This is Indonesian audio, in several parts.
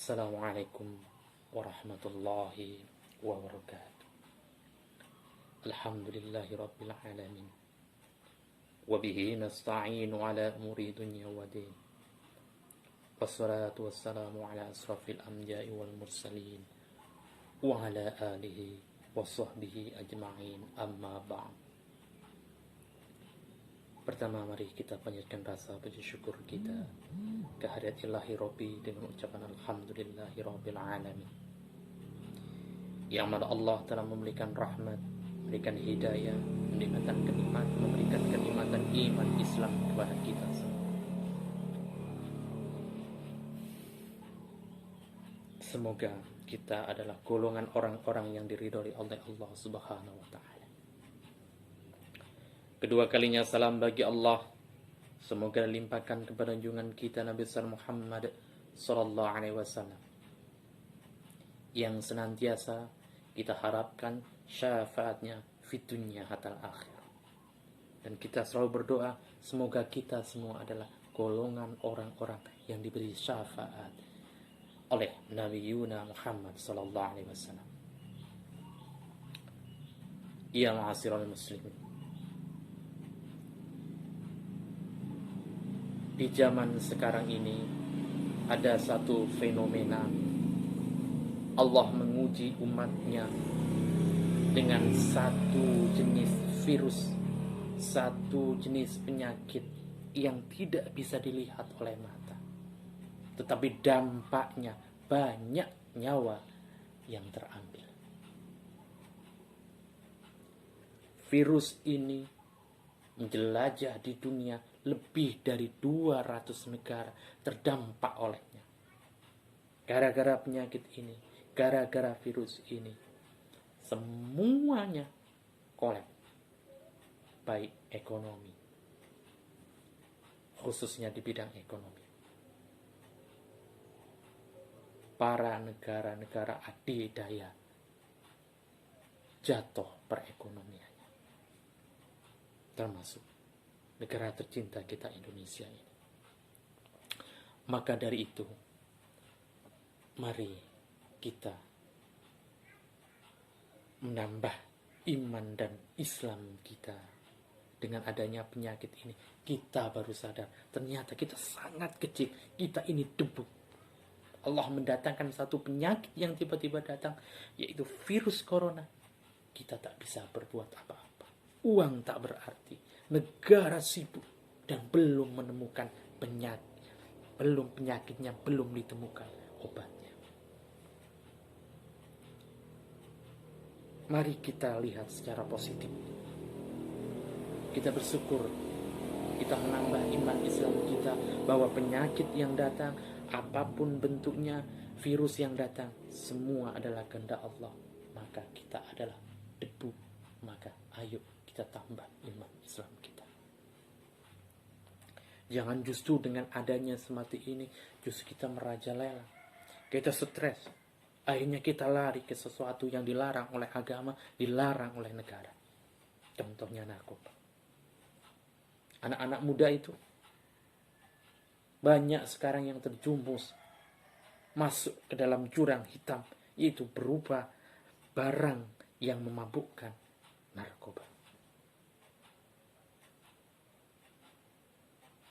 Assalamualaikum warahmatullahi wabarakatuh. Alhamdulillahi rabbil alamin. Wabihi nasta'inu ala umuri dunya wa din. Wassalatu wassalamu ala asrafil anbiya'i wal mursalin wa ala alihi wa sahbihi ajma'in, amma ba'd. Pertama, mari kita panjatkan rasa puji syukur kita kehadirat Ilahi Rabbi dengan ucapan Alhamdulillahi Rabbil Alamin. Yang mana Allah telah memberikan rahmat, memberikan hidayah, memberikan kenikmatan iman Islam kepada kita semua. Semoga kita adalah golongan orang-orang yang diridhoi oleh Allah Subhanahu wa Ta'ala. Kedua kalinya salam bagi Allah, semoga limpahkan kepada junjungan kita Nabi besar Muhammad sallallahu alaihi wasallam yang senantiasa kita harapkan syafaatnya fid dunya hatal akhir. Dan kita selalu berdoa semoga kita semua adalah golongan orang-orang yang diberi syafaat oleh Nabi Yuna Muhammad sallallahu alaihi wasallam. Ya ma'asyiral muslimin, di zaman sekarang ini ada satu fenomena Allah menguji umatnya dengan satu jenis virus, satu jenis penyakit yang tidak bisa dilihat oleh mata, tetapi dampaknya banyak nyawa yang terambil. Virus ini menjelajah di dunia, lebih dari 200 negara terdampak olehnya. Gara-gara penyakit ini, gara-gara virus ini, semuanya kolap. Baik ekonomi, khususnya di bidang ekonomi. Para negara-negara adidaya jatuh perekonomiannya, termasuk negara tercinta kita Indonesia ini. Maka dari itu, mari kita menambah iman dan Islam kita. Dengan adanya penyakit ini, kita baru sadar ternyata kita sangat kecil, kita ini debu. Allah mendatangkan satu penyakit yang tiba-tiba datang, yaitu virus corona. Kita tak bisa berbuat apa-apa. Uang tak berarti, negara sibuk dan belum menemukan penyakitnya belum ditemukan obatnya. Mari kita lihat secara positif. Kita bersyukur, kita menambah iman Islam kita bahwa penyakit yang datang, apapun bentuknya, virus yang datang, semua adalah kehendak Allah. Maka kita adalah debu. Maka ayo kita tambah iman Islam kita. Jangan justru dengan adanya semacam ini, justru kita merajalela. Kita stres. Akhirnya kita lari ke sesuatu yang dilarang oleh agama, dilarang oleh negara. Contohnya narkoba. Anak-anak muda itu banyak sekarang yang terjumus masuk ke dalam jurang hitam, yaitu berupa barang yang memabukkan, narkoba.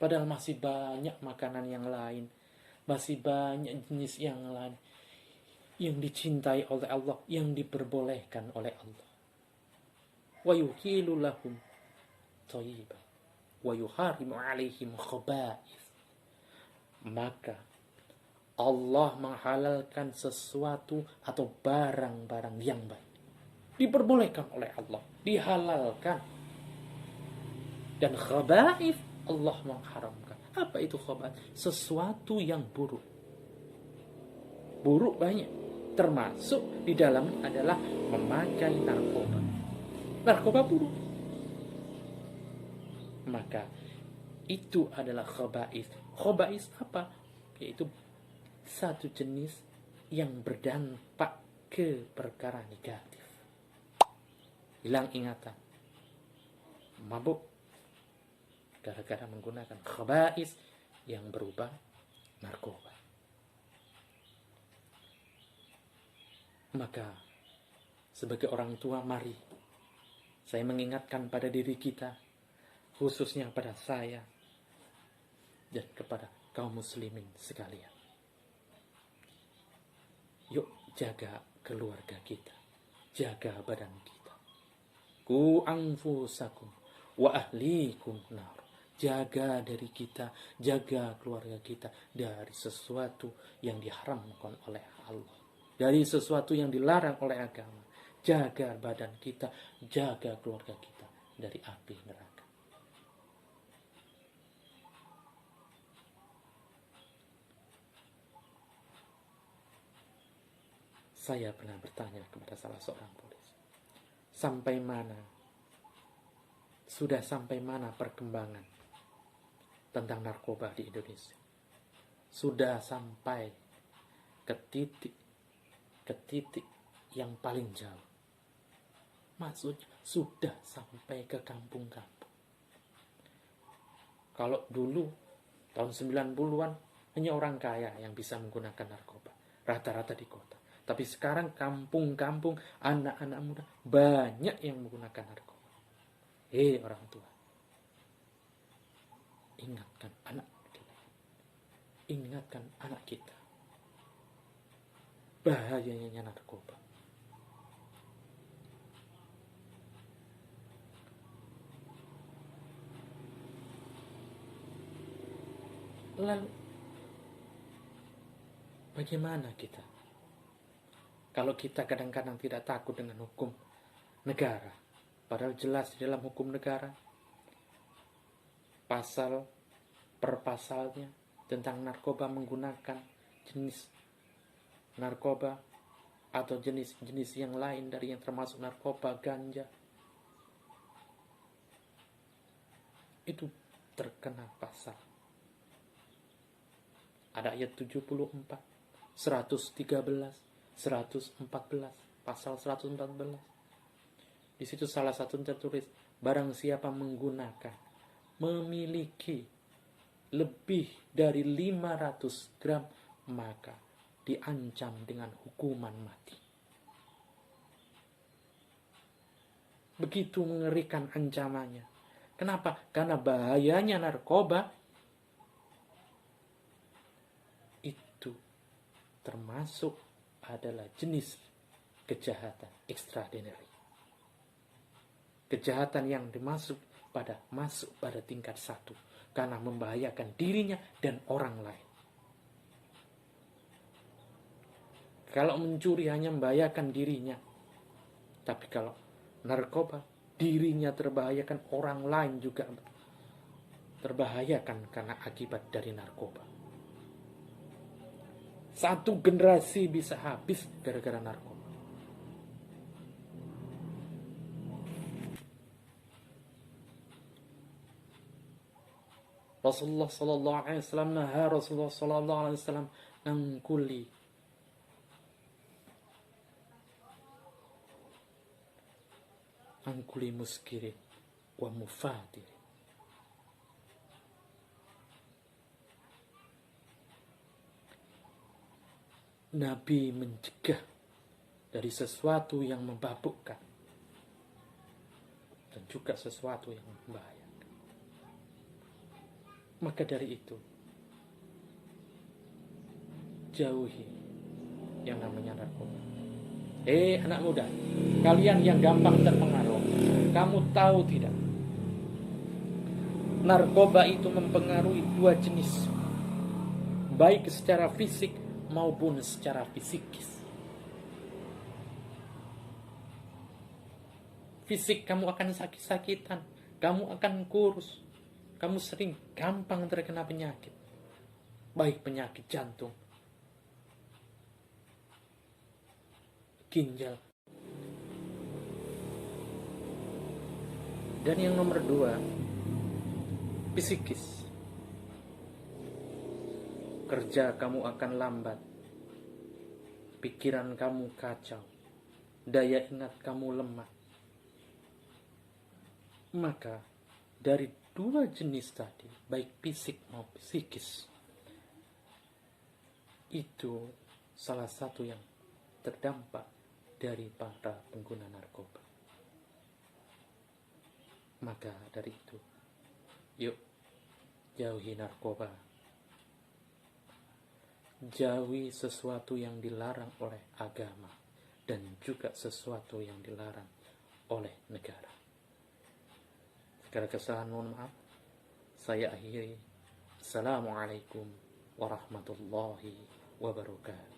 Padahal masih banyak makanan yang lain, masih banyak jenis yang lain yang dicintai oleh Allah, yang diperbolehkan oleh Allah. Wa yuhilu lahum thayyiban wa yuharimu alaihim khaba'ith. Maka Allah menghalalkan sesuatu atau barang-barang yang baik, diperbolehkan oleh Allah, dihalalkan. Dan khaba'ith Allah mengharamkan. Apa itu khaba'ith? Sesuatu yang buruk. Buruk banyak, termasuk di dalamnya adalah memakai narkoba. Narkoba buruk. Maka itu adalah khaba'ith. Khaba'ith apa? Yaitu satu jenis yang berdampak ke perkara negatif. Hilang ingatan, mabuk, gara-gara menggunakan khaba'ith yang berubah narkoba. Maka sebagai orang tua, mari saya mengingatkan pada diri kita, khususnya pada saya dan kepada kaum muslimin sekalian. Yuk jaga keluarga kita, jaga badan kita. Ku anfusakum wa ahlikum nar. Jaga diri kita, jaga keluarga kita dari sesuatu yang diharamkan oleh Allah, dari sesuatu yang dilarang oleh agama. Jaga badan kita, jaga keluarga kita dari api neraka. Saya pernah bertanya kepada salah seorang polisi, sudah sampai mana perkembangan tentang narkoba di Indonesia? Sudah sampai ke titik yang paling jauh. Maksudnya sudah sampai ke kampung-kampung. Kalau dulu tahun 90-an hanya orang kaya yang bisa menggunakan narkoba, rata-rata di kota. Tapi sekarang kampung-kampung, anak-anak muda banyak yang menggunakan narkoba. Orang tua, ingatkan anak kita. Ingatkan anak kita. Bahayanya narkoba. Lalu bagaimana kita? Kalau kita kadang-kadang tidak takut dengan hukum negara, padahal jelas di dalam hukum negara, pasal per pasalnya tentang narkoba, menggunakan jenis narkoba atau jenis-jenis yang lain dari yang termasuk narkoba, ganja, itu terkena pasal. Ada ayat 74, 113, 114, pasal 114. Di situ salah satu tertulis, barang siapa menggunakan, memiliki lebih dari 500 gram, maka diancam dengan hukuman mati. Begitu mengerikan ancamannya. Kenapa? Karena bahayanya narkoba itu termasuk adalah jenis kejahatan extraordinary. Kejahatan yang masuk pada tingkat 1 karena membahayakan dirinya dan orang lain. Kalau mencuri hanya membahayakan dirinya, tapi kalau narkoba, dirinya terbahayakan, orang lain juga terbahayakan karena akibat dari narkoba. Satu generasi bisa habis gara-gara narkoba. Rasulullah sallallahu alaihi wasallam Rasulullah sallallahu alaihi wasallam angkuli muskirin wa mufadir. Nabi mencegah dari sesuatu yang memabukkan dan juga sesuatu yang membahayakan. Maka dari itu, jauhi yang namanya narkoba. Anak muda, kalian yang gampang terpengaruh, kamu tahu tidak? Narkoba itu mempengaruhi 2 jenis, baik secara fisik maupun secara psikis. Fisik, kamu akan sakit-sakitan, kamu akan kurus, kamu sering gampang terkena penyakit, baik penyakit jantung, ginjal. Dan yang nomor 2, psikis. Kerja kamu akan lambat, pikiran kamu kacau, daya ingat kamu lemah. Maka dari 2 jenis tadi, baik fisik maupun psikis, itu salah satu yang terdampak dari para pengguna narkoba. Maka dari itu, yuk jauhi narkoba, jauhi sesuatu yang dilarang oleh agama dan juga sesuatu yang dilarang oleh negara. Segala kesalahan mohon maaf. Saya akhiri. Assalamualaikum warahmatullahi wabarakatuh.